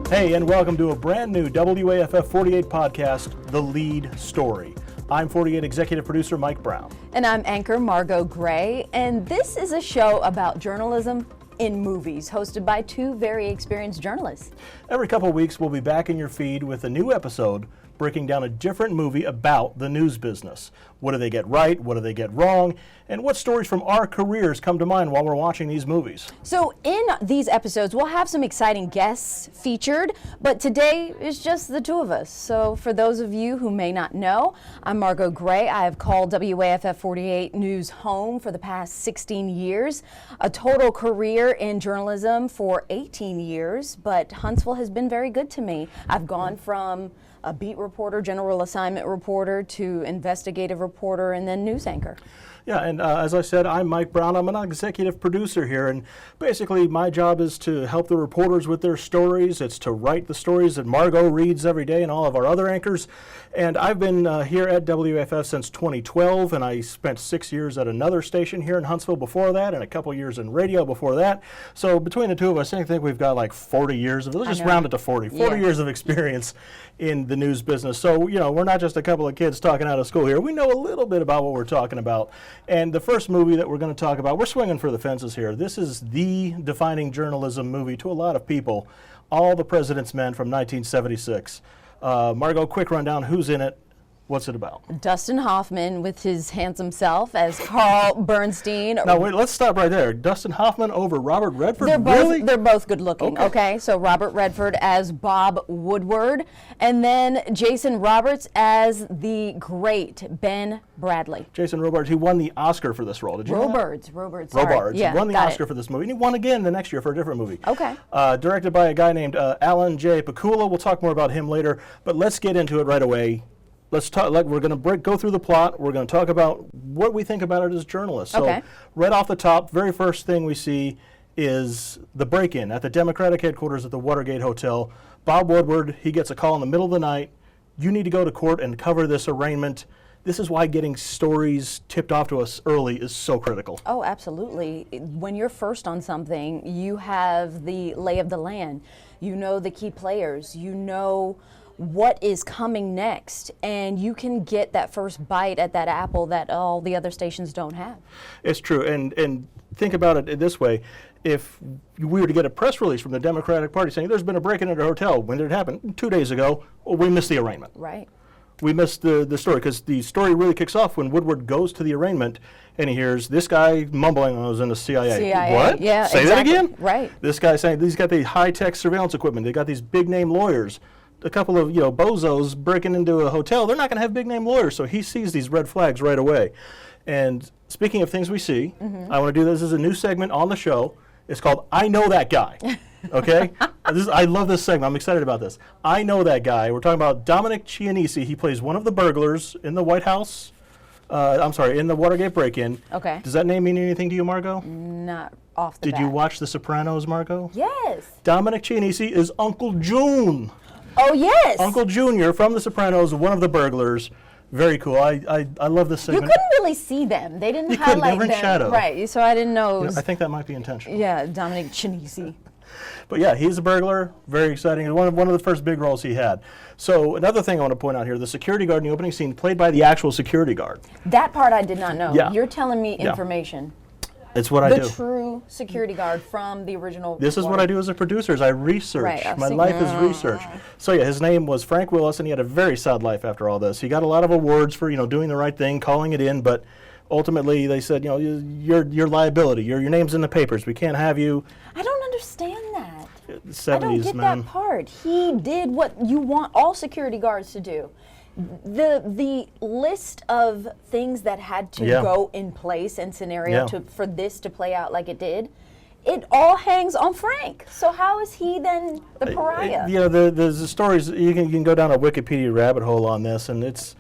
Hey, and welcome to a brand new WAFF 48 podcast, The Lead Story. I'm 48 executive producer Mike Brown. And I'm anchor Margo Gray, and this is a show about journalism in movies, hosted by two very experienced journalists. Every couple of weeks, we'll be back in your feed with a new episode breaking down a different movie about the news business. What do they get right? What do they get wrong? And what stories from our careers come to mind while we're watching these movies? So in these episodes, we'll have some exciting guests featured, but today is just the two of us. So for those of you who may not know, I'm Margo Gray. I have called WAFF 48 News home for the past 16 years, a total career in journalism for 18 years, but Huntsville has been very good to me. I've gone from a beat reporter, general assignment reporter, to investigative reporter, and then news anchor. Yeah, and as I said, I'm Mike Brown. I'm an executive producer here, and basically my job is to help the reporters with their stories. It's to write the stories that Margo reads every day and all of our other anchors. And I've been here at WAFF since 2012, and I spent 6 years at another station here in Huntsville before that, and a couple years in radio before that. So between the two of us, I think we've got like 40 years of, let's just round it to 40 years of experience in the news business. So, you know, we're not just a couple of kids talking out of school here. We know a little bit about what we're talking about. And the first movie that we're going to talk about, we're swinging for the fences here. This is the defining journalism movie to a lot of people, All the President's Men from 1976. Margo, quick rundown, who's in it? What's it about? Dustin Hoffman with his handsome self as Carl Bernstein. Now wait, let's stop right there. Dustin Hoffman over Robert Redford? They're both good looking, okay? So Robert Redford as Bob Woodward, and then Jason Roberts as the great Ben Bradley. Jason Robards, he won the Oscar for this role. Did you know that? Robards. Yeah, he won the Oscar for this movie, and he won again the next year for a different movie. Okay. Directed by a guy named Alan J. Pakula. We'll talk more about him later, but let's get into it right away. Let's talk. We're going to go through the plot. We're going to talk about what we think about it as journalists. So, right off the top, very first thing we see is the break-in at the Democratic headquarters at the Watergate Hotel. Bob Woodward, he gets a call in the middle of the night. You need to go to court and cover this arraignment. This is why getting stories tipped off to us early is so critical. Oh, absolutely. When you're first on something, you have the lay of the land. You know the key players. You know what is coming next, and you can get that first bite at that apple that all the other stations don't have. It's true, and think about it this way. If we were to get a press release from the Democratic Party saying there's been a break-in at a hotel, when did it happen? 2 days ago, well, we missed the arraignment. Right. We missed the story, because the story really kicks off when Woodward goes to the arraignment and he hears this guy mumbling, I was in the CIA. What? Yeah, Say that again? Right. This guy saying he's got the high-tech surveillance equipment. They got these big-name lawyers. A couple of bozos breaking into a hotel, they're not going to have big-name lawyers, so he sees these red flags right away. And speaking of things we see, I want to do this as a new segment on the show. It's called I Know That Guy, okay? I love this segment. I'm excited about this. I Know That Guy. We're talking about Dominic Chianese. He plays one of the burglars in the White House. In the Watergate break-in. Okay. Does that name mean anything to you, Margo? Not off the bat. Did you watch The Sopranos, Margo? Yes. Dominic Chianese is Uncle June. Oh, yes. Uncle Junior from The Sopranos, one of the burglars. Very cool. I love this segment. You couldn't really see them. They didn't highlight them. They were in shadow. Right, so I didn't know. I think that might be intentional. Yeah, Dominic Chianese. But yeah, he's a burglar. Very exciting. One of the first big roles he had. So another thing I want to point out here, the security guard in the opening scene played by the actual security guard. That part I did not know. Yeah. You're telling me information. It's what I do. The true security guard from the original. This is what I do as a producer, is I research. Right, my life is research. So yeah, his name was Frank Willis, and he had a very sad life after all this. He got a lot of awards for doing the right thing, calling it in, but ultimately they said, you're liability. Your name's in the papers. We can't have you. I don't understand that. 70s, I don't get that part. He did what you want all security guards to do. The list of things that had to go in place and scenario for this to play out like it did, it all hangs on Frank. So how is he then the pariah? There's the stories. You can go down a Wikipedia rabbit hole on this, and it's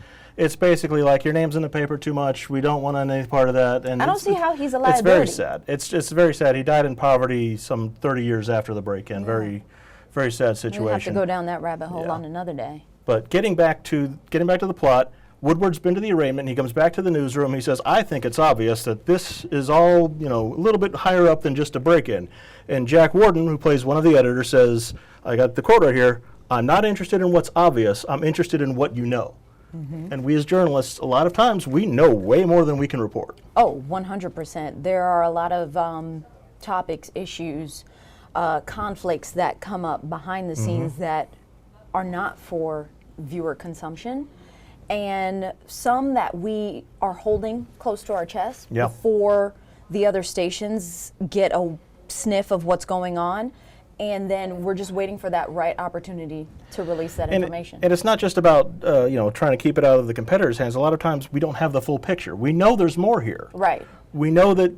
basically like your name's in the paper too much. We don't want any part of that. And I don't see how he's a liability. It's very sad. It's very sad. He died in poverty some 30 years after the break-in. Very, very sad situation. We'll have to go down that rabbit hole on another day. But getting back to the plot, Woodward's been to the arraignment, and he comes back to the newsroom. He says, I think it's obvious that this is all, a little bit higher up than just a break-in. And Jack Warden, who plays one of the editors, says, I got the quote right here, I'm not interested in what's obvious, I'm interested in what you know. And we as journalists, a lot of times, we know way more than we can report. Oh, 100%. There are a lot of topics, issues, conflicts that come up behind the scenes that are not for viewer consumption, and some that we are holding close to our chest before the other stations get a sniff of what's going on. And then we're just waiting for that right opportunity to release that information. And it's not just about trying to keep it out of the competitors' hands. A lot of times we don't have the full picture. We know there's more here. Right. We know that,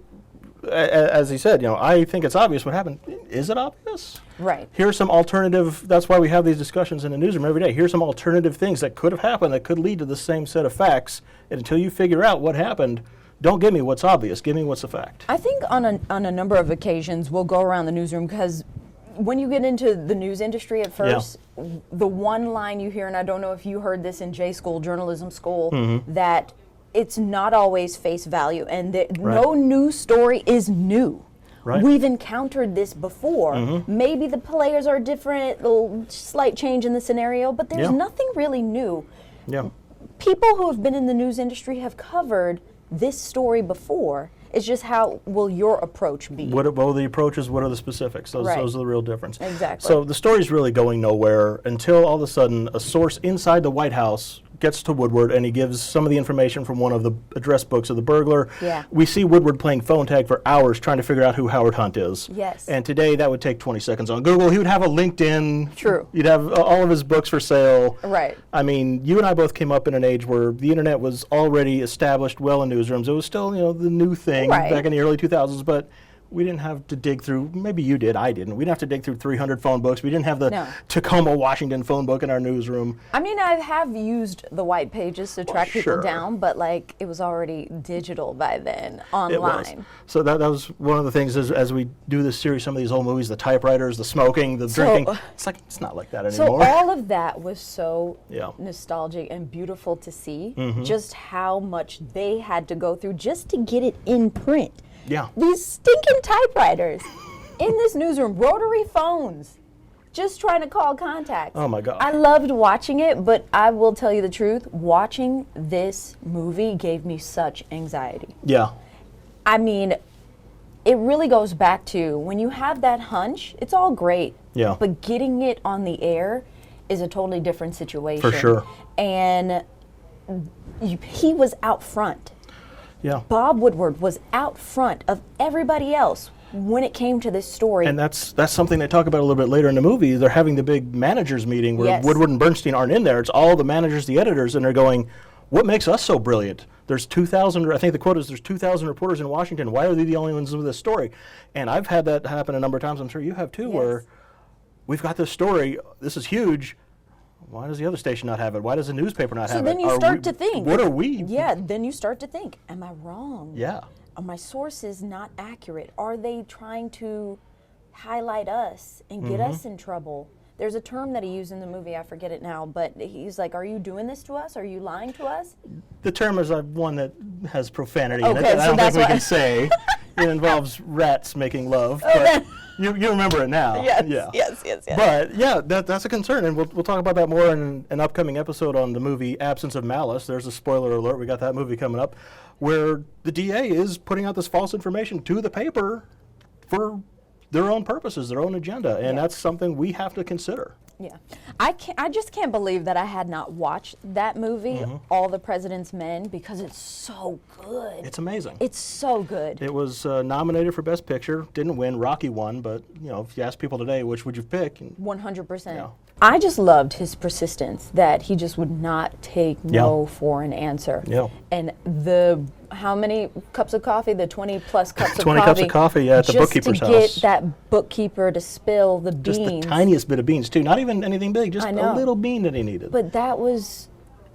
as he said, I think it's obvious what happened. Is it obvious? Right. Here's some alternative. That's why we have these discussions in the newsroom every day. Here's some alternative things that could have happened that could lead to the same set of facts. And until you figure out what happened, don't give me what's obvious. Give me what's a fact. I think on a number of occasions we'll go around the newsroom because when you get into the news industry at first, the one line you hear, and I don't know if you heard this in J school, journalism school, that it's not always face value, and that no news story is new. Right. We've encountered this before. Maybe the players are different, a slight change in the scenario, but there's nothing really new. People who have been in the news industry have covered this story before. It's just how will your approach be? What are the approaches? What are the specifics? Those are the real difference. Exactly. So the story's really going nowhere until all of a sudden a source inside the White House gets to Woodward and he gives some of the information from one of the address books of the burglar. Yeah. We see Woodward playing phone tag for hours trying to figure out who Howard Hunt is. Yes. And today that would take 20 seconds on Google. He would have a LinkedIn. True. You'd have all of his books for sale. Right. I mean, you and I both came up in an age where the internet was already established well in newsrooms. It was still, the new thing back in the early 2000s, but we didn't have to dig through, maybe you did, I didn't. We didn't have to dig through 300 phone books. We didn't have the Tacoma, Washington phone book in our newsroom. I mean, I have used the white pages to track people down, but it was already digital by then, online. It was. So that was one of the things as we do this series, some of these old movies, the typewriters, the smoking, the drinking, it's not like that anymore. So all of that was so nostalgic and beautiful to see, just how much they had to go through just to get it in print. Yeah. These stinking typewriters in this newsroom, rotary phones, just trying to call contacts. Oh my God. I loved watching it, but I will tell you the truth, watching this movie gave me such anxiety. Yeah. I mean, it really goes back to when you have that hunch, it's all great. Yeah. But getting it on the air is a totally different situation. For sure. And he was out front. Yeah. Bob Woodward was out front of everybody else when it came to this story. And that's something they talk about a little bit later in the movie. They're having the big managers meeting where Woodward and Bernstein aren't in there. It's all the managers, the editors, and they're going, what makes us so brilliant? There's 2,000, I think the quote is, there's 2,000 reporters in Washington. Why are they the only ones with this story? And I've had that happen a number of times. I'm sure you have too, where we've got this story. This is huge. Why does the other station not have it? Why does the newspaper not have it? So then you start to think. What are we? Yeah, then you start to think, am I wrong? Yeah. Are my sources not accurate? Are they trying to highlight us and get us in trouble? There's a term that he used in the movie, I forget it now, but he's like, are you doing this to us? Are you lying to us? The term is one that has profanity in it Okay, that I don't think we can say. It involves rats making love. But you remember it now. Yes. But yeah, that's a concern, and we'll talk about that more in an upcoming episode on the movie Absence of Malice. There's a spoiler alert. We got that movie coming up, where the DA is putting out this false information to the paper for their own purposes, their own agenda, and that's something we have to consider. Yeah, I just can't believe that I had not watched that movie, All the President's Men, because it's so good. It's amazing. It's so good. It was nominated for Best Picture, didn't win. Rocky won, but if you ask people today, which would you pick? 100%. Yeah. I just loved his persistence, that he just would not take no for an answer. Yeah. And how many cups of coffee? The 20 plus cups of coffee. 20 cups of coffee, at the bookkeeper's house. Just to get that bookkeeper to spill the beans. Just the tiniest bit of beans, too. Not even anything big, just a little bean that he needed. But that was,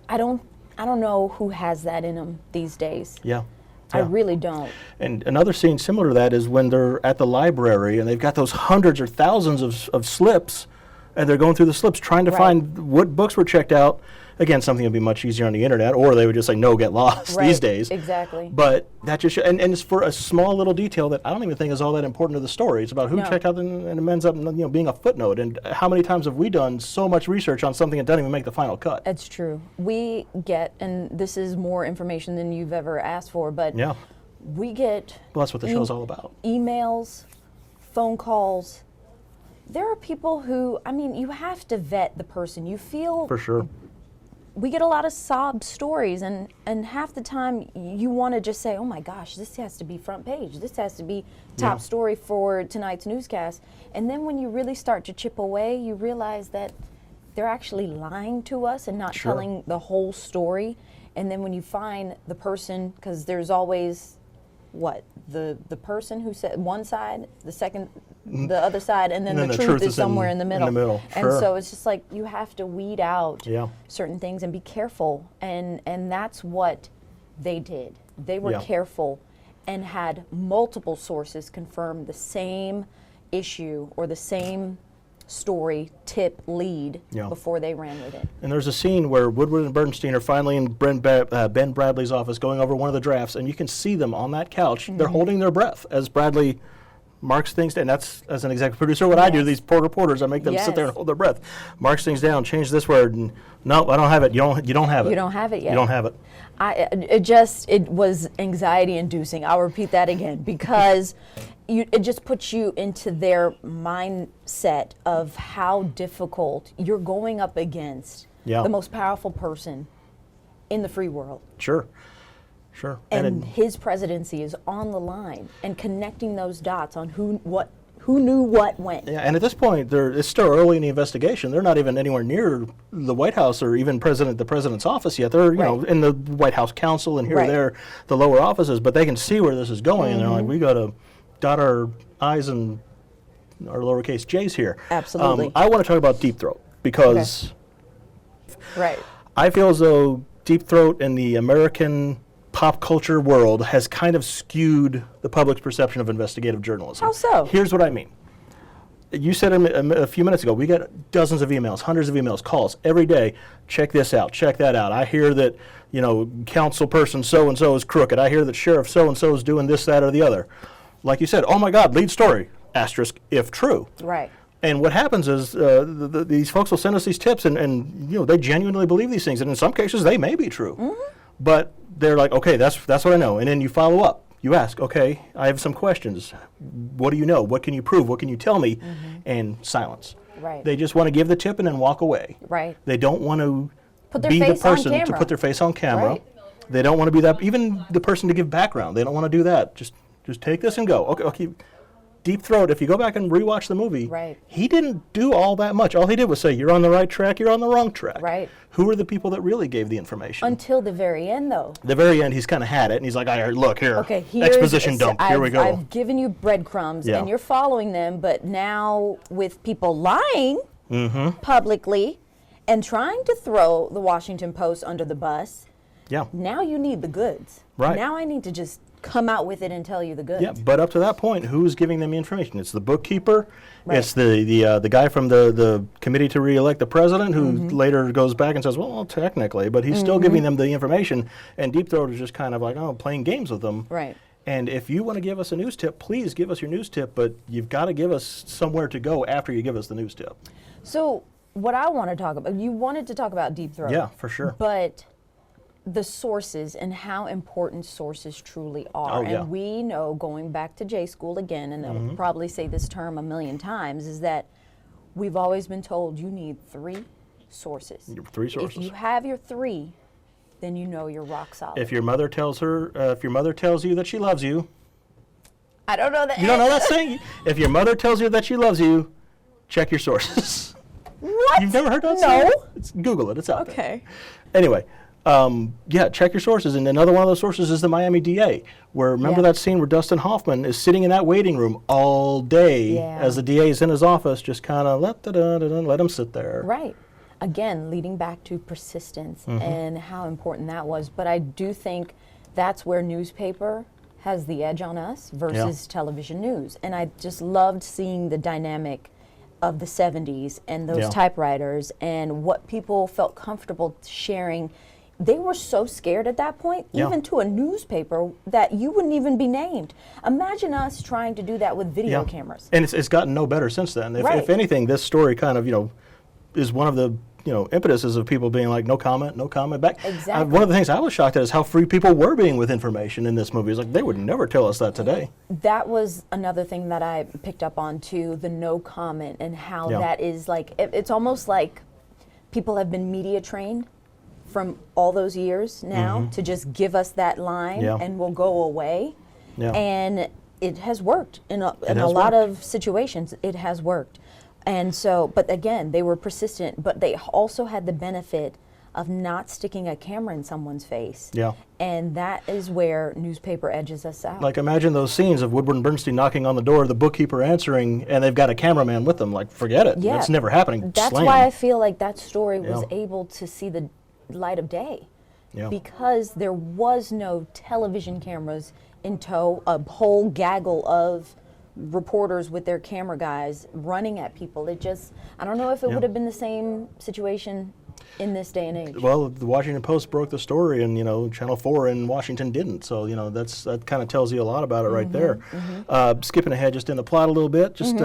I don't know who has that in them these days. Yeah. I really don't. And another scene similar to that is when they're at the library and they've got those hundreds or thousands of slips, and they're going through the slips trying to find what books were checked out. Again, something would be much easier on the internet, or they would just say, no, get lost these days. Exactly. But that just, and it's for a small little detail that I don't even think is all that important to the story. It's about who checked out, and it ends up being a footnote. And how many times have we done so much research on something that doesn't even make the final cut? That's true. We get, and this is more information than you've ever asked for, but we get well, that's what the show's all about. Emails, phone calls. There are people who, I mean, you have to vet the person. You feel... For sure. We get a lot of sob stories, and half the time you want to just say, oh my gosh, this has to be front page. This has to be top story for tonight's newscast. And then when you really start to chip away, you realize that they're actually lying to us and not telling the whole story. And then when you find the person, because there's always, the person who said one side, the second, the other side, and then the truth is somewhere in the middle. And so it's just like you have to weed out certain things and be careful. And that's what they did. They were careful and had multiple sources confirm the same issue or the same story, tip, lead before they ran with it. And there's a scene where Woodward and Bernstein are finally in Ben Bradley's office going over one of the drafts, and you can see them on that couch. They're holding their breath as Bradley marks things down. And that's, as an executive producer, what I do to these poor reporters. I make them sit there and hold their breath. Marks things down, change this word, and no, I don't have it. You don't have it. You don't have it yet. You don't have it. It was anxiety inducing. I'll repeat that again, because it just puts you into their mindset of how difficult you're going up against the most powerful person in the free world. Sure. And his presidency is on the line, and connecting those dots on who knew what when. Yeah, and at this point, it's still early in the investigation. They're not even anywhere near the White House or even the president's office yet. They're in the White House council and here or there, the lower offices, but they can see where this is going, and they're like, we got to dot our I's and our lowercase j's here. Absolutely. I want to talk about Deep Throat because I feel as though Deep Throat in the American pop culture world has kind of skewed the public's perception of investigative journalism. How so? Here's what I mean. You said a few minutes ago, we get dozens of emails, hundreds of emails, calls every day. Check this out, check that out. I hear that, council person so-and-so is crooked. I hear that sheriff so-and-so is doing this, that, or the other. Like you said, oh my God, lead story, asterisk, if true. Right. And what happens is these folks will send us these tips, and they genuinely believe these things, and in some cases they may be true. But they're like, okay, that's what I know. And then you follow up. You ask, okay, I have some questions. What do you know? What can you prove? What can you tell me? And silence. Right. They just want to give the tip and then walk away. Right. They don't want to put be the person to put their face on camera. Right. They don't want to be that, even the person to give background. They don't want to do that. Just take this and go. Okay. Deep Throat, if you go back and rewatch the movie, he didn't do all that much. All he did was say, you're on the right track, you're on the wrong track. Right. Who are the people that really gave the information? Until the very end, though. The very end, he's kind of had it, and he's like, look, here, exposition dump, here we go. I've given you breadcrumbs, and you're following them, but now with people lying publicly and trying to throw the Washington Post under the bus, now you need the goods. Right. Now I need to just come out with it and tell you the goods. Yeah, but up to that point, who's giving them the information? It's the bookkeeper. It's the guy from the committee to re-elect the president, who later goes back and says, well, technically, but he's still giving them the information. And Deep Throat is just kind of like, playing games with them. Right. And if you want to give us a news tip, please give us your news tip, but you've got to give us somewhere to go after you give us the news tip. So what I want to talk about, you wanted to talk about Deep Throat. Yeah, for sure. But the sources and how important sources truly are. And we know, going back to J school again, and they'll probably say this term a million times, is that we've always been told you need 3 sources. 3 sources. If you have your 3, then you know you're rock solid. If your mother tells you that she loves you. I don't know that. You don't know that saying? If your mother tells you that she loves you, check your sources. What? You've never heard that saying? No. Google it, it's out there. Okay. Anyway. Check your sources. And another one of those sources is the Miami DA, where remember that scene where Dustin Hoffman is sitting in that waiting room all day as the DA is in his office, just kind of let him sit there. Right. Again, leading back to persistence and how important that was. But I do think that's where newspaper has the edge on us versus television news. And I just loved seeing the dynamic of the 70s and those Yeah. typewriters and what people felt comfortable sharing. They were so scared at that point, Yeah. even to a newspaper, that you wouldn't even be named. Imagine us trying to do that with video Yeah. cameras. And it's gotten no better since then. If, Right. if anything, this story kind of, is one of the, impetuses of people being like, no comment back. Exactly. One of the things I was shocked at is how free people were being with information in this movie. It's like, they would never tell us that today. That was another thing that I picked up on too, the no comment, and how Yeah. that is like, it's almost like people have been media trained from all those years now to just give us that line Yeah. and we'll go away. Yeah. And it has worked in a has lot worked. of situations. It has worked. And so, but again, they were persistent, but they also had the benefit of not sticking a camera in someone's face. Yeah. And that is where newspaper edges us out. Like, imagine those scenes of Woodward and Bernstein knocking on the door, the bookkeeper answering, and they've got a cameraman with them. Like, forget it. Yeah. It's never happening. That's Slam. why I feel like that story was Yeah. able to see the light of day. Yeah. Because there was no television cameras in tow, a whole gaggle of reporters with their camera guys running at people. It just, I don't know if it Yeah. would have been the same situation in this day and age. Well, the Washington Post broke the story, and Channel 4 in Washington didn't. So that kind of tells you a lot about it right there. Skipping ahead just in the plot a little bit, just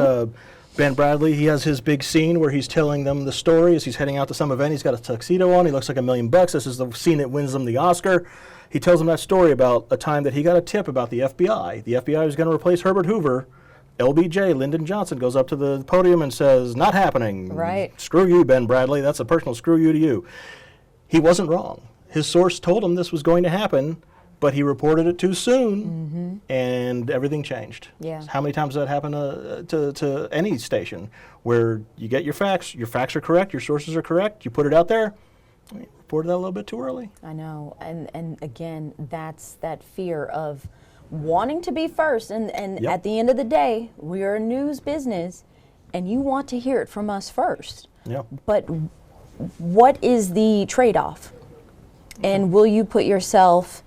Ben Bradley, he has his big scene where he's telling them the story as he's heading out to some event. He's got a tuxedo on. He looks like $1 million. This is the scene that wins them the Oscar. He tells them that story about a time that he got a tip about the FBI. The FBI was going to replace Herbert Hoover. LBJ, Lyndon Johnson, goes up to the podium and says, not happening. Right. Screw you, Ben Bradley. That's a personal screw you to you. He wasn't wrong. His source told him this was going to happen, but he reported it too soon, and everything changed. Yeah. How many times does that happen to any station where you get your facts are correct, your sources are correct, you put it out there, you reported that a little bit too early. I know, and again, that's that fear of wanting to be first, and Yep. at the end of the day, we're a news business, and you want to hear it from us first. Yeah. But what is the trade-off? And will you put yourself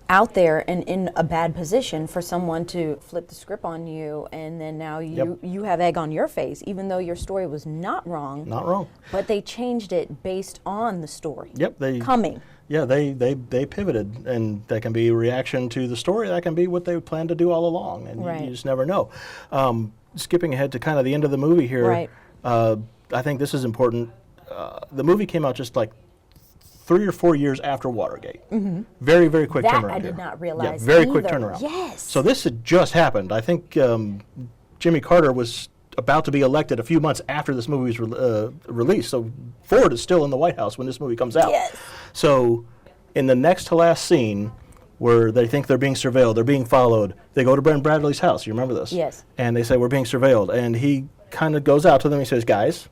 out there and in a bad position for someone to flip the script on you, and then now you have egg on your face, even though your story was not wrong. Not wrong. But they changed it based on the story. Yep. Coming. Yeah, they pivoted, and that can be a reaction to the story. That can be what they planned to do all along, and Right. you just never know. Skipping ahead to kind of the end of the movie here, Right. I think this is important. The movie came out just like 3 or 4 years after Watergate. Very, very quick That turnaround I did here. not realize Yeah, very quick either. turnaround. Yes. So this had just happened. I think Jimmy Carter was about to be elected a few months after this movie was released. So Ford is still in the White House when this movie comes out. Yes. So in the next to last scene, where they think they're being surveilled, they're being followed, they go to Ben Bradley's house. You remember this? Yes. And they say, we're being surveilled. And he kind of goes out to them and he says, guys,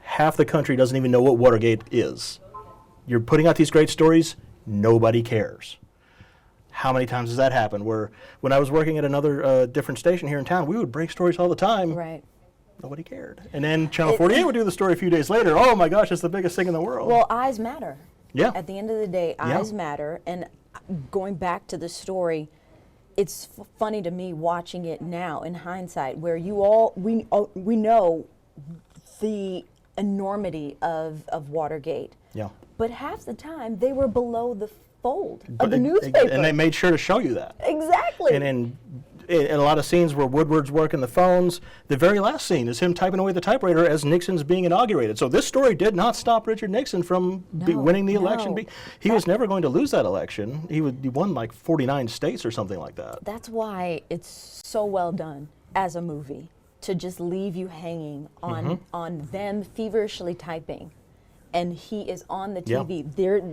half the country doesn't even know what Watergate is. You're putting out these great stories, nobody cares. How many times has that happened? Where when I was working at another different station here in town, we would break stories all the time. Right. Nobody cared. And then Channel 48 would do the story a few days later. Oh my gosh, it's the biggest thing in the world. Well, eyes matter. Yeah. At the end of the day, Yeah. eyes matter. And going back to the story, it's funny to me watching it now in hindsight, where we know the enormity of Watergate. Yeah. But half the time they were below the fold of the newspaper. And they made sure to show you that. Exactly. And in a lot of scenes where Woodward's working the phones, the very last scene is him typing away the typewriter as Nixon's being inaugurated. So this story did not stop Richard Nixon from winning the election. No. He was never going to lose that election. He won like 49 states or something like that. That's why it's so well done as a movie, to just leave you hanging on them feverishly typing. And he is on the TV.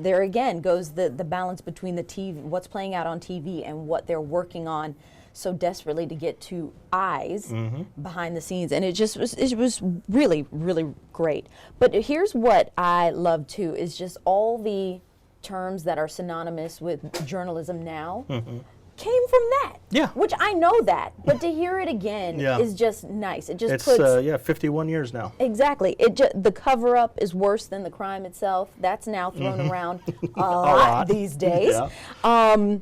There again goes the balance between the TV, what's playing out on TV, and what they're working on so desperately to get to eyes behind the scenes. And it was really, really great. But here's what I love too, is just all the terms that are synonymous with journalism now came from that. Yeah. Which I know that, but to hear it again is just nice. It just It's puts 51 years now. exactly. The cover up is worse than the crime itself. That's now thrown around a lot these days. Yeah.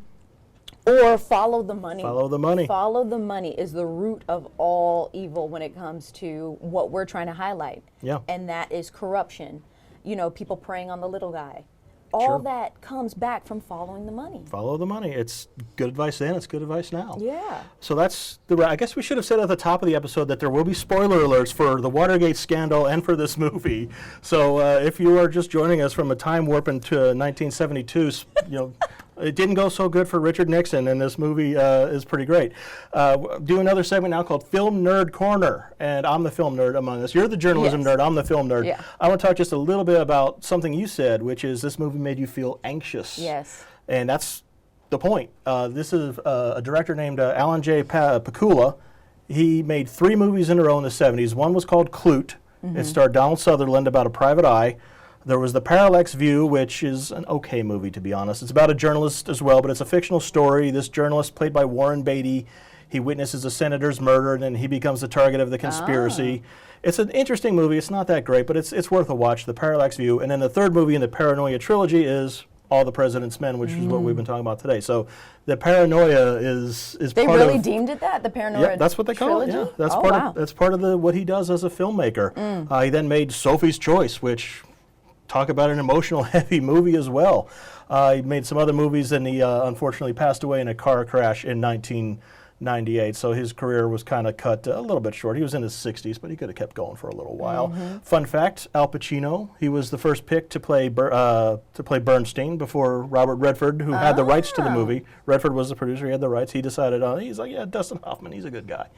Or follow the money. Follow the money. Follow the money is the root of all evil when it comes to what we're trying to highlight. Yeah. And that is corruption. You know, people preying on the little guy. All Sure. that comes back from following the money. Follow the money. It's good advice then, it's good advice now. Yeah. So that's I guess we should have said at the top of the episode that there will be spoiler alerts for the Watergate scandal and for this movie. So if you are just joining us from a time warp into 1972, you know, it didn't go so good for Richard Nixon, and this movie is pretty great. Do another segment now called Film Nerd Corner, and I'm the film nerd among us. You're the journalism Yes. nerd, I'm the film nerd. Yeah. I want to talk just a little bit about something you said, which is this movie made you feel anxious. Yes. And that's the point. This is a director named Alan J. Pakula. He made 3 movies in a row in the 70s. One was called Clute. It starred Donald Sutherland about a private eye. There was The Parallax View, which is an okay movie, to be honest. It's about a journalist as well, but it's a fictional story. This journalist, played by Warren Beatty, he witnesses a senator's murder, and then he becomes the target of the conspiracy. It's an interesting movie. It's not that great, but it's worth a watch, The Parallax View. And then the third movie in the Paranoia trilogy is All the President's Men, which is what we've been talking about today. So the Paranoia is They part really of... deemed it that? The Paranoia Yeah, that's what they call it. trilogy? Yeah, that's Oh, part wow. of that's part of what he does as a filmmaker. He then made Sophie's Choice, which talk about an emotional, heavy movie as well. He made some other movies, and he unfortunately passed away in a car crash in 1998. So his career was kind of cut a little bit short. He was in his 60s, but he could have kept going for a little while. Fun fact: Al Pacino. He was the first pick to play Bernstein before Robert Redford, who had the rights to the movie. Redford was the producer; he had the rights. He decided on. He's like, yeah, Dustin Hoffman. He's a good guy.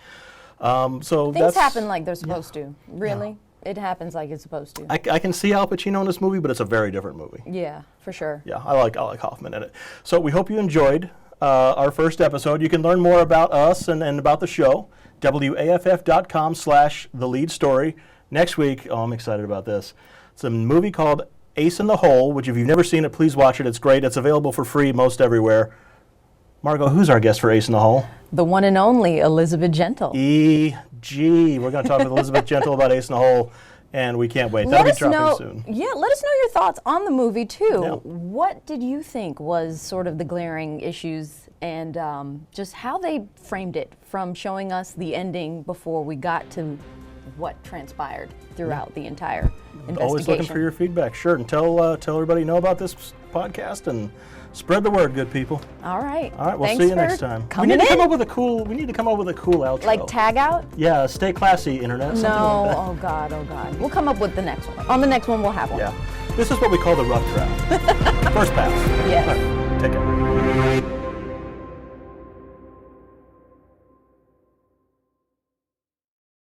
So Things happen like they're supposed to. Really? It happens like it's supposed to. I can see Al Pacino in this movie, but it's a very different movie. Yeah, for sure. Yeah, I like Hoffman in it. So we hope you enjoyed our first episode. You can learn more about us and about the show, waff.com/theleadstory. Next week, I'm excited about this. It's a movie called Ace in the Hole, which if you've never seen it, please watch it. It's great. It's available for free most everywhere. Margo, who's our guest for Ace in the Hole? The one and only Elizabeth Gentle. E.G. We're going to talk with Elizabeth Gentle about Ace in the Hole, and we can't wait. That'll be dropping soon. Yeah, let us know your thoughts on the movie, too. Yeah. What did you think was sort of the glaring issues and just how they framed it from showing us the ending before we got to what transpired throughout the entire investigation? Always looking for your feedback. Sure, and tell everybody know about this podcast and spread the word, good people. All right. All right, we'll Thanks see you for next time. We coming need to come in. up with a cool. We need to come up with a cool outro. Like tag out? Yeah, stay classy, internet. No. Something like that. Oh God. Oh God. We'll come up with the next one. On the next one, we'll have one. Yeah, this is what we call the rough draft. First pass. Yes. All right, take care.